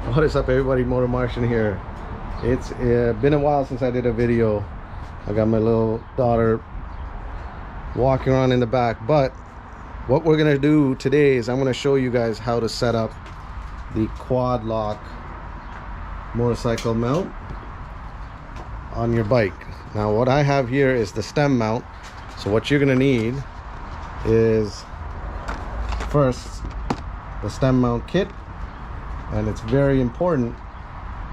What is up, everybody? Motor Martian here. It's been a while since I did a video. I got my little daughter walking around in the back, but what we're gonna do today is I'm gonna show you guys how to set up the quad lock motorcycle mount on your bike. Now what I have here is the stem mount. So what you're gonna need is first the stem mount kit, and it's very important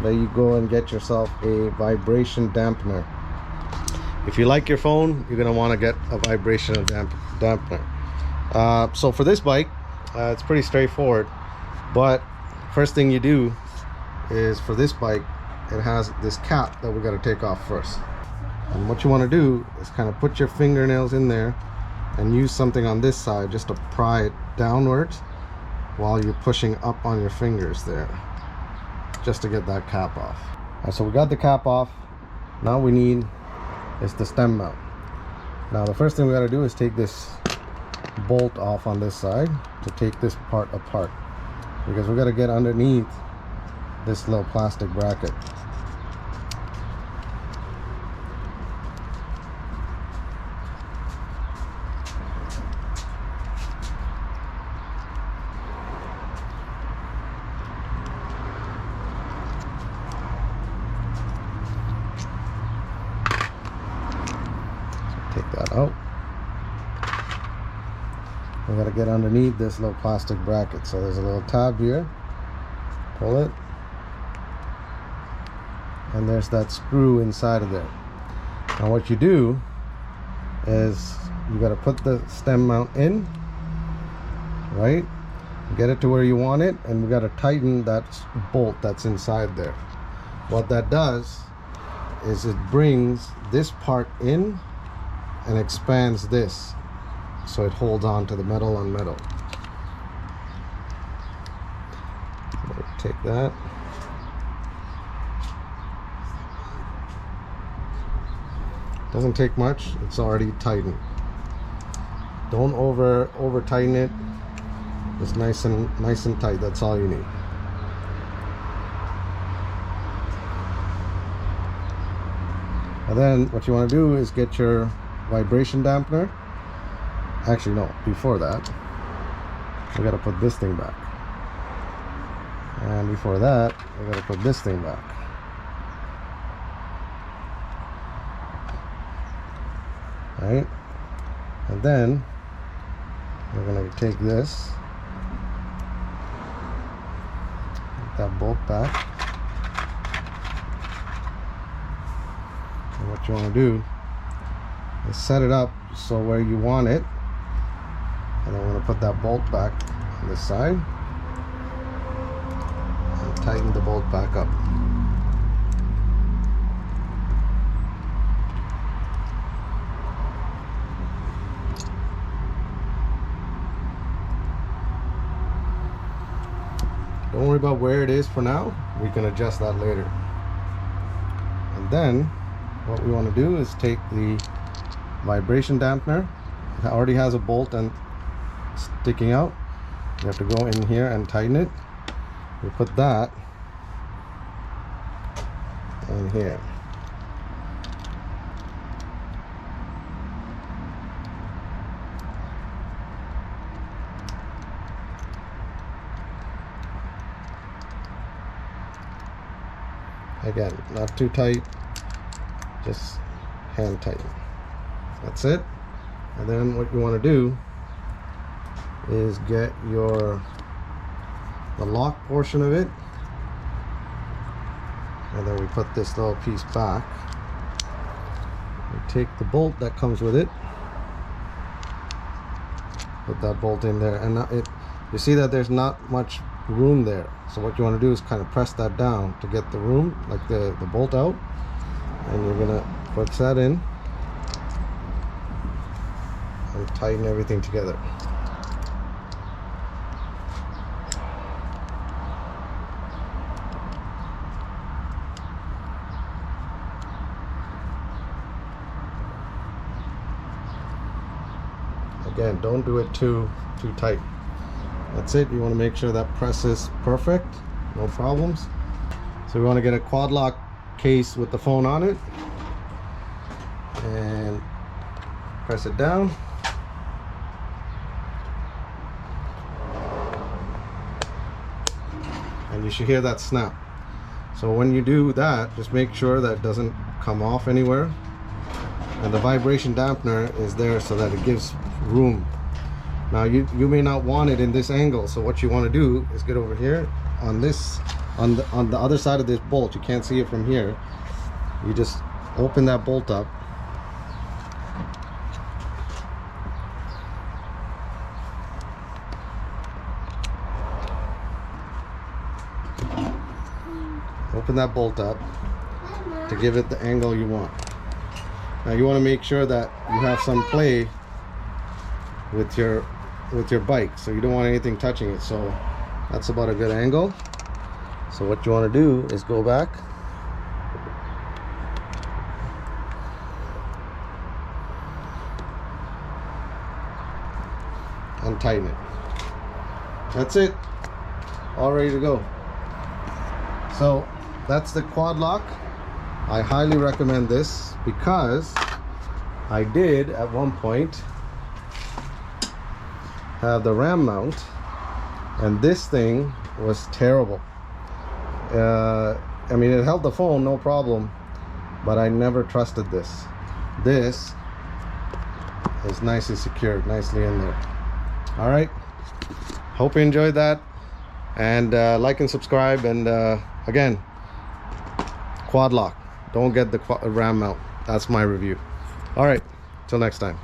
that you go and get yourself a vibration dampener. If you like your phone, you're gonna want to get a vibration dampener. So for this bike, it's pretty straightforward, but first thing you do is, for this bike, it has this cap that we got to take off first. And what you want to do is kind of put your fingernails in there and use something on this side just to pry it downwards while you're pushing up on your fingers there, just to get that cap off. Right, so we got the cap off. Now we need is the stem mount. Now the first thing we got to do is take this bolt off on this side to take this part apart, because we got to get underneath this little plastic bracket. Take that out. We got to get underneath this little plastic bracket. So there's a little tab here. Pull it. And there's that screw inside of there. Now what you do is you got to put the stem mount in, right? Get it to where you want it, and we got to tighten that bolt that's inside there. What that does is it brings this part in and expands this, so it holds on to the metal on metal. Take that. Doesn't take much, it's already tightened. Don't over tighten it. It's nice and tight. That's all you need. And then what you want to do is get your vibration dampener. Actually no, before that we got to put this thing back, and before that we got to put this thing back. Right, and then we're going to take this, get that bolt back, and what you want to do is set it up so where you want it, and I'm going to put that bolt back on this side and tighten the bolt back up. Don't worry about where it is for now, we can adjust that later. And then what we want to do is take the vibration dampener. It already has a bolt and sticking out. You have to go in here and tighten it. We put that in here. Again, not too tight, just hand tighten. That's it. And then what you want to do is get the lock portion of it, and then we put this little piece back. We take the bolt that comes with it, put that bolt in there, and you see that there's not much room there. So what you want to do is kind of press that down to get the room, like the bolt out, and you're gonna put that in and tighten everything together. Again, don't do it too tight. That's it. You want to make sure that press is perfect. no problems. So we want to get a quad lock case with the phone on it and press it down. And you should hear that snap. So when you do that, just make sure that it doesn't come off anywhere. And the vibration dampener is there so that it gives room. Now you may not want it in this angle, so what you want to do is get over here on this, on the other side of this bolt. You can't see it from here. You just open that bolt up. Open that bolt up to give it the angle you want. Now you want to make sure that you have some play with your bike, so you don't want anything touching it. So that's about a good angle. So what you want to do is go back and tighten it. That's it, all ready to go. So that's the quad lock. I highly recommend this because I did at one point have the RAM mount, and this thing was terrible. I mean, it held the phone no problem, but I never trusted this. This is nicely secured, nicely in there. All right, hope you enjoyed that, and like and subscribe. And again, quad lock, don't get the RAM mount. That's my review. All right, till next time.